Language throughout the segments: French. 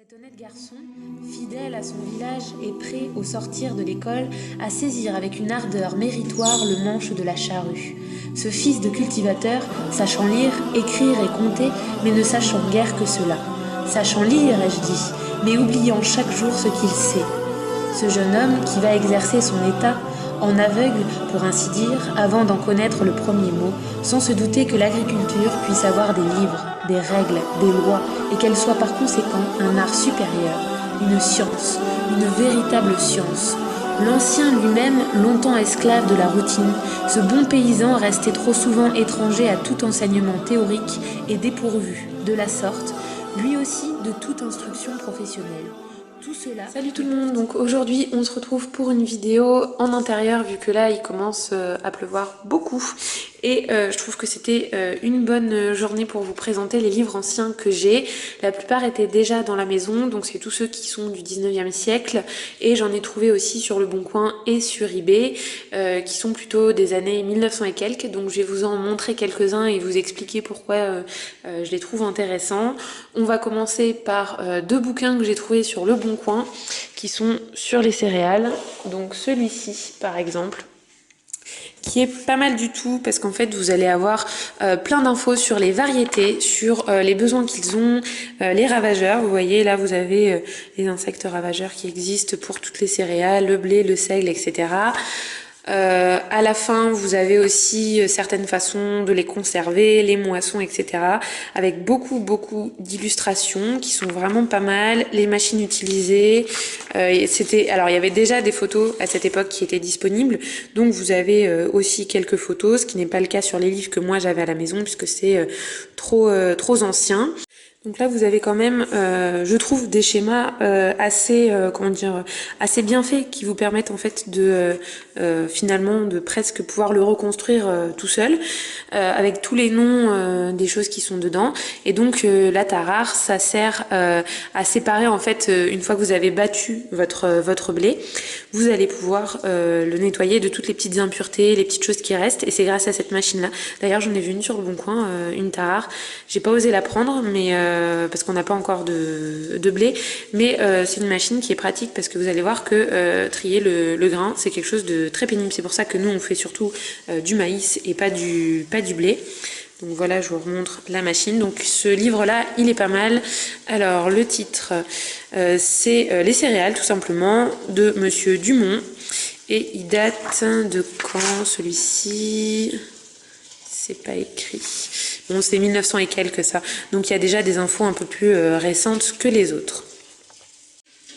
Cet honnête garçon, fidèle à son village et prêt au sortir de l'école à saisir avec une ardeur méritoire le manche de la charrue. Ce fils de cultivateur, sachant lire, écrire et compter, mais ne sachant guère que cela. Sachant lire, ai-je dit, mais oubliant chaque jour ce qu'il sait. Ce jeune homme qui va exercer son état, en aveugle, pour ainsi dire, avant d'en connaître le premier mot, sans se douter que l'agriculture puisse avoir des livres, des règles, des lois, et qu'elle soit par conséquent un art supérieur, une science, une véritable science. L'ancien lui-même, longtemps esclave de la routine, ce bon paysan resté trop souvent étranger à tout enseignement théorique et dépourvu, de la sorte, lui aussi de toute instruction professionnelle. Tout cela... Salut tout le monde, donc aujourd'hui on se retrouve pour une vidéo en intérieur vu que là il commence à pleuvoir beaucoup et je trouve que c'était une bonne journée pour vous présenter les livres anciens que j'ai. La plupart étaient déjà dans la maison, donc c'est tous ceux qui sont du 19e siècle et j'en ai trouvé aussi sur Le Bon Coin et sur eBay qui sont plutôt des années 1900 et quelques, donc je vais vous en montrer quelques-uns et vous expliquer pourquoi je les trouve intéressants. On va commencer par deux bouquins que j'ai trouvés sur Le Bon Coin qui sont sur les céréales, donc celui-ci par exemple qui est pas mal du tout parce qu'en fait vous allez avoir plein d'infos sur les variétés, sur les besoins qu'ils ont, les ravageurs. Vous voyez là vous avez les insectes ravageurs qui existent pour toutes les céréales, le blé, le seigle, etc. À la fin, vous avez aussi certaines façons de les conserver, les moissons, etc. avec beaucoup d'illustrations qui sont vraiment pas mal, les machines utilisées. Alors il y avait déjà des photos à cette époque qui étaient disponibles, donc vous avez aussi quelques photos, ce qui n'est pas le cas sur les livres que moi j'avais à la maison puisque c'est trop ancien. Donc là, vous avez quand même, je trouve, des schémas assez, assez bien faits qui vous permettent en fait de finalement de presque pouvoir le reconstruire tout seul, avec tous les noms des choses qui sont dedans. Et donc la tarare, ça sert à séparer en fait une fois que vous avez battu votre blé, vous allez pouvoir le nettoyer de toutes les petites impuretés, les petites choses qui restent. Et c'est grâce à cette machine-là. D'ailleurs, j'en ai vu une sur Le Bon Coin, une tarare. J'ai pas osé la prendre, mais parce qu'on n'a pas encore de blé, mais c'est une machine qui est pratique parce que vous allez voir que trier le grain, c'est quelque chose de très pénible. C'est pour ça que nous on fait surtout du maïs et pas du blé. Donc voilà, je vous remontre la machine. Donc ce livre-là, il est pas mal. Alors le titre, c'est Les céréales, tout simplement, de Monsieur Dumont. Et il date de quand celui-ci ? C'est pas écrit. Bon, c'est 1900 et quelques ça. Donc il y a déjà des infos un peu plus récentes que les autres.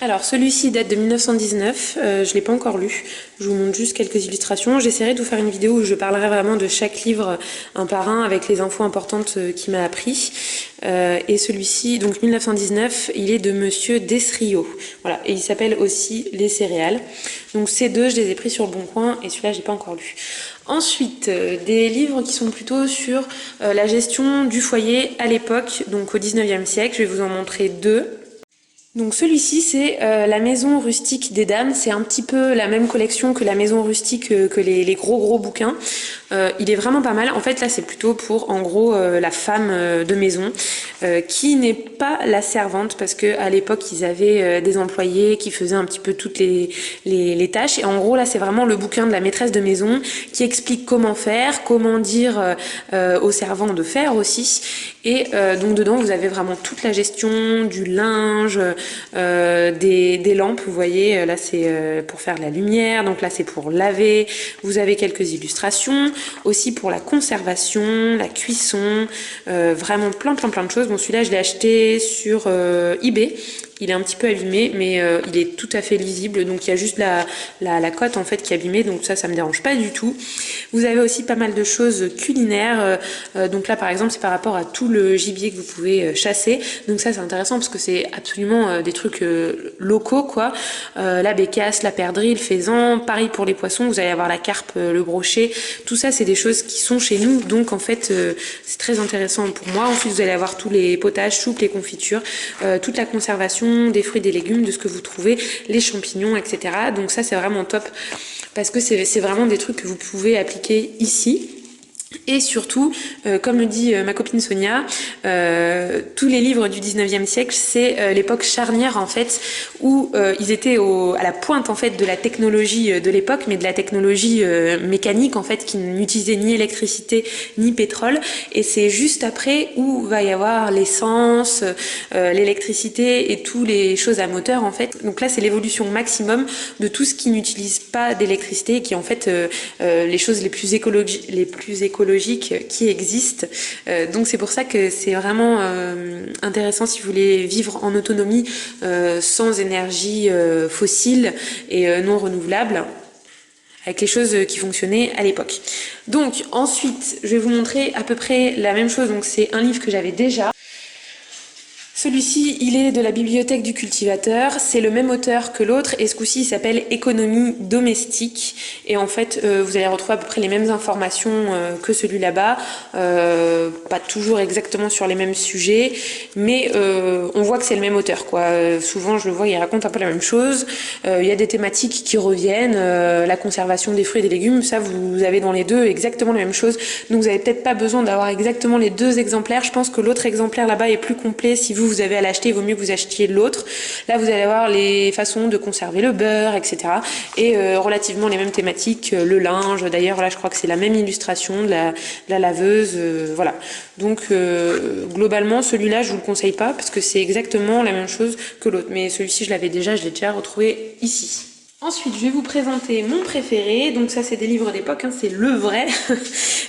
Alors celui-ci date de 1919, je l'ai pas encore lu, je vous montre juste quelques illustrations. J'essaierai de vous faire une vidéo où je parlerai vraiment de chaque livre un par un avec les infos importantes qu'il m'a appris. Et celui-ci, donc 1919, il est de Monsieur Desriot. Voilà, et il s'appelle aussi Les céréales. Donc ces deux, je les ai pris sur Le Bon Coin et celui-là, j'ai pas encore lu. Ensuite, des livres qui sont plutôt sur la gestion du foyer à l'époque, donc au 19e siècle. Je vais vous en montrer deux. Donc celui-ci, c'est la maison rustique des dames. C'est un petit peu la même collection que la maison rustique, que les gros bouquins. Il est vraiment pas mal. En fait, là, c'est plutôt pour, en gros, la femme de maison qui n'est pas la servante parce que à l'époque, ils avaient des employés qui faisaient un petit peu toutes les tâches. Et en gros, là, c'est vraiment le bouquin de la maîtresse de maison qui explique comment faire, comment dire aux servants de faire aussi. Et donc dedans, vous avez vraiment toute la gestion du linge, des lampes. Vous voyez, là, c'est pour faire la lumière. Donc là, c'est pour laver. Vous avez quelques illustrations. Aussi pour la conservation, la cuisson, vraiment plein de choses. Bon, celui-là, je l'ai acheté sur eBay. Il est un petit peu abîmé, mais il est tout à fait lisible. Donc il y a juste la cote en fait qui est abîmée, donc ça me dérange pas du tout. Vous avez aussi pas mal de choses culinaires. Donc là par exemple c'est par rapport à tout le gibier que vous pouvez chasser. Donc ça c'est intéressant parce que c'est absolument des trucs locaux quoi. La bécasse, la perdrix, le faisan. Pareil pour les poissons, vous allez avoir la carpe, le brochet. Tout ça c'est des choses qui sont chez nous. Donc en fait c'est très intéressant pour moi. Ensuite vous allez avoir tous les potages, soupes, les confitures, toute la conservation des fruits, des légumes, de ce que vous trouvez, les champignons, etc. Donc ça c'est vraiment top parce que c'est vraiment des trucs que vous pouvez appliquer ici. Et surtout, comme le dit ma copine Sonia, tous les livres du 19e siècle, c'est l'époque charnière en fait, où ils étaient à la pointe en fait de la technologie de l'époque, mais de la technologie mécanique en fait, qui n'utilisait ni électricité ni pétrole. Et c'est juste après où va y avoir l'essence, l'électricité et toutes les choses à moteur en fait. Donc là, c'est l'évolution maximum de tout ce qui n'utilise pas d'électricité et qui en fait les choses les plus écologiques qui existent. Donc c'est pour ça que c'est vraiment intéressant si vous voulez vivre en autonomie sans énergie fossile et non renouvelable, avec les choses qui fonctionnaient à l'époque. Donc ensuite, je vais vous montrer à peu près la même chose. Donc c'est un livre que j'avais déjà. Celui-ci, il est de la bibliothèque du cultivateur, c'est le même auteur que l'autre et ce coup-ci il s'appelle Économie domestique et en fait vous allez retrouver à peu près les mêmes informations que celui là-bas, pas toujours exactement sur les mêmes sujets mais on voit que c'est le même auteur quoi. Souvent je le vois, il raconte un peu la même chose, il y a des thématiques qui reviennent, la conservation des fruits et des légumes, ça vous avez dans les deux exactement la même chose, donc vous n'avez peut-être pas besoin d'avoir exactement les deux exemplaires, je pense que l'autre exemplaire là-bas est plus complet si vous avez à l'acheter, il vaut mieux que vous achetiez l'autre. Là, vous allez avoir les façons de conserver le beurre, etc. Et relativement les mêmes thématiques, le linge. D'ailleurs, là, je crois que c'est la même illustration de la laveuse. Voilà. Donc, globalement, celui-là, je vous le conseille pas parce que c'est exactement la même chose que l'autre. Mais celui-ci, je l'ai déjà retrouvé ici. Ensuite, je vais vous présenter mon préféré. Donc ça, c'est des livres d'époque, hein, c'est le vrai.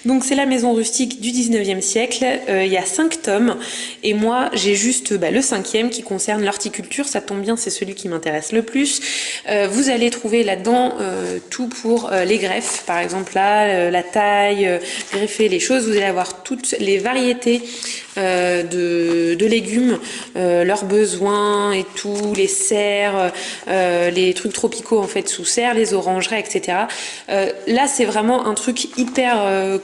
Donc c'est La Maison rustique du 19e siècle. Il y a 5 tomes. Et moi, j'ai juste le 5e qui concerne l'horticulture. Ça tombe bien, c'est celui qui m'intéresse le plus. Vous allez trouver là-dedans tout pour les greffes. Par exemple, là, la taille, greffer les choses. Vous allez avoir toutes les variétés de légumes, leurs besoins et tout, les serres, les trucs tropicaux en fait sous serre, les orangerais, etc. Là c'est vraiment un truc hyper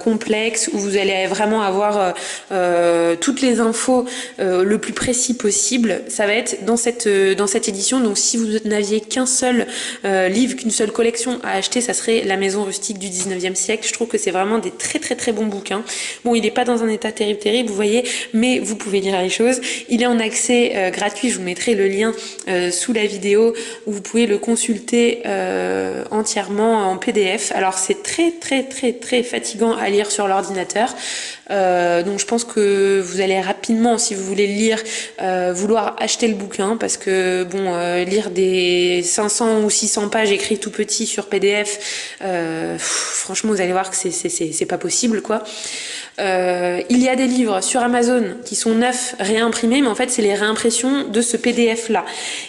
complexe où vous allez vraiment avoir toutes les infos le plus précis possible. Ça va être dans cette édition, donc si vous n'aviez qu'un seul livre, qu'une seule collection à acheter, ça serait La Maison rustique du 19e siècle. Je trouve que c'est vraiment des très très très bons bouquins. Bon, il n'est pas dans un état terrible, vous voyez, mais vous pouvez lire les choses. Il est en accès gratuit, je vous mettrai le lien sous la vidéo où vous pouvez le consulter entièrement en PDF. Alors c'est très très très très fatigant à lire sur l'ordinateur. Donc je pense que vous allez rapidement, si vous voulez le lire, vouloir acheter le bouquin parce que bon, lire des 500 ou 600 pages écrites tout petit sur PDF, franchement vous allez voir que c'est pas possible quoi. Il y a des livres sur Amazon qui sont neufs, réimprimés, mais en fait c'est les réimpressions de ce PDF là.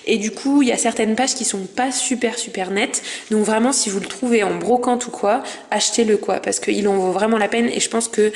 Et du coup il y a certaines pages qui sont pas super nettes. Donc vraiment si vous le trouvez en brocante ou quoi, achetez-le quoi, parce qu'il en vaut vraiment la peine. Et je pense que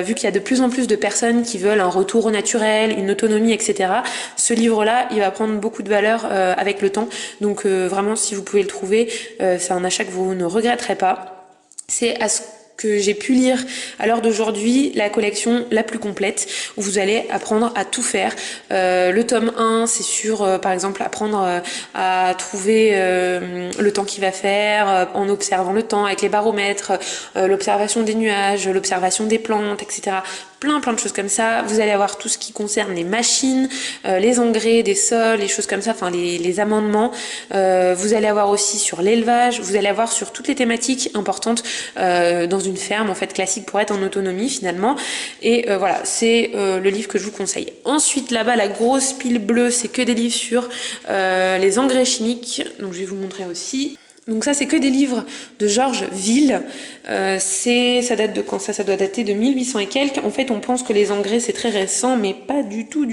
vu qu'il y a de plus en plus de personnes qui veulent un retour au naturel, une autonomie, etc., ce livre là il va prendre beaucoup de valeur avec le temps. Donc vraiment si vous pouvez le trouver, c'est un achat que vous ne regretterez pas. C'est à ce que j'ai pu lire à l'heure d'aujourd'hui la collection la plus complète où vous allez apprendre à tout faire. Le tome 1 c'est sur par exemple apprendre à trouver le temps qu'il va faire en observant le temps avec les baromètres, l'observation des nuages, l'observation des plantes, etc. Plein de choses comme ça. Vous allez avoir tout ce qui concerne les machines, les engrais des sols, les choses comme ça, enfin les amendements. Vous allez avoir aussi sur l'élevage, vous allez avoir sur toutes les thématiques importantes dans une ferme en fait classique pour être en autonomie finalement. Et voilà, c'est le livre que je vous conseille. Ensuite là-bas la grosse pile bleue, c'est que des livres sur les engrais chimiques. Donc je vais vous montrer aussi. Donc ça c'est que des livres de Georges Ville, ça date de quand ça doit dater de 1800 et quelques. En fait on pense que les engrais c'est très récent mais pas du tout.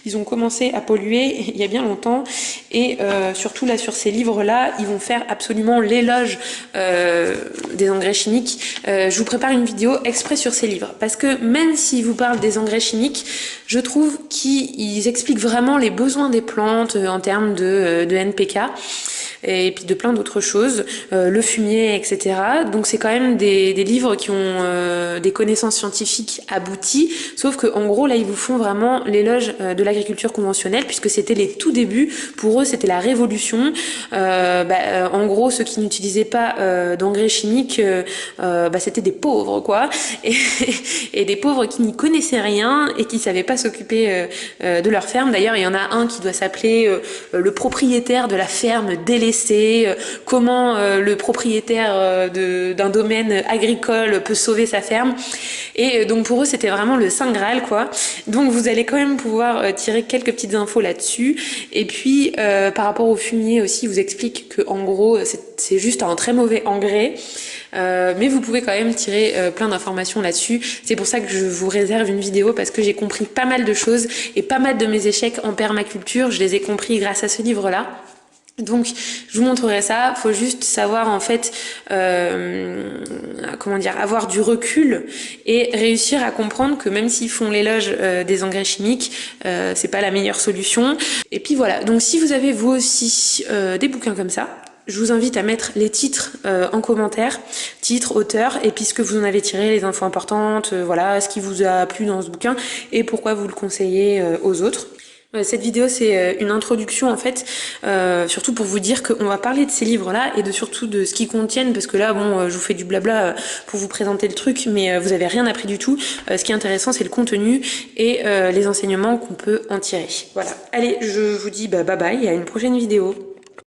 Ils ont commencé à polluer il y a bien longtemps et surtout là sur ces livres là ils vont faire absolument l'éloge des engrais chimiques. Je vous prépare une vidéo exprès sur ces livres parce que même s'ils vous parlent des engrais chimiques, je trouve qu'ils expliquent vraiment les besoins des plantes en termes de NPK. et puis de plein d'autres choses, le fumier, etc. Donc c'est quand même des livres qui ont des connaissances scientifiques abouties, sauf que en gros là ils vous font vraiment l'éloge de l'agriculture conventionnelle, puisque c'était les tout débuts. Pour eux c'était la révolution. En gros ceux qui n'utilisaient pas d'engrais chimiques, c'était des pauvres quoi, et des pauvres qui n'y connaissaient rien et qui savaient pas s'occuper de leur ferme. D'ailleurs il y en a un qui doit s'appeler le propriétaire de la ferme délaissée, comment le propriétaire d'un domaine agricole peut sauver sa ferme. Et donc pour eux c'était vraiment le saint graal quoi. Donc vous allez quand même pouvoir tirer quelques petites infos là-dessus. Et puis par rapport au fumier aussi, ils vous explique que en gros c'est juste un très mauvais engrais. Mais vous pouvez quand même tirer plein d'informations là-dessus. C'est pour ça que je vous réserve une vidéo, parce que j'ai compris pas mal de choses et pas mal de mes échecs en permaculture, je les ai compris grâce à ce livre-là. Donc je vous montrerai ça. Faut juste savoir en fait avoir du recul et réussir à comprendre que même s'ils font l'éloge des engrais chimiques, c'est pas la meilleure solution. Et puis voilà, donc si vous avez vous aussi des bouquins comme ça, je vous invite à mettre les titres en commentaire, titre, auteur, et puis ce que vous en avez tiré, les infos importantes, voilà, ce qui vous a plu dans ce bouquin et pourquoi vous le conseillez aux autres. Cette vidéo c'est une introduction en fait, surtout pour vous dire qu'on va parler de ces livres-là et surtout de ce qu'ils contiennent, parce que là bon, je vous fais du blabla pour vous présenter le truc, mais vous avez rien appris du tout. Ce qui est intéressant c'est le contenu et les enseignements qu'on peut en tirer. Voilà. Allez, je vous dis bye bye et à une prochaine vidéo.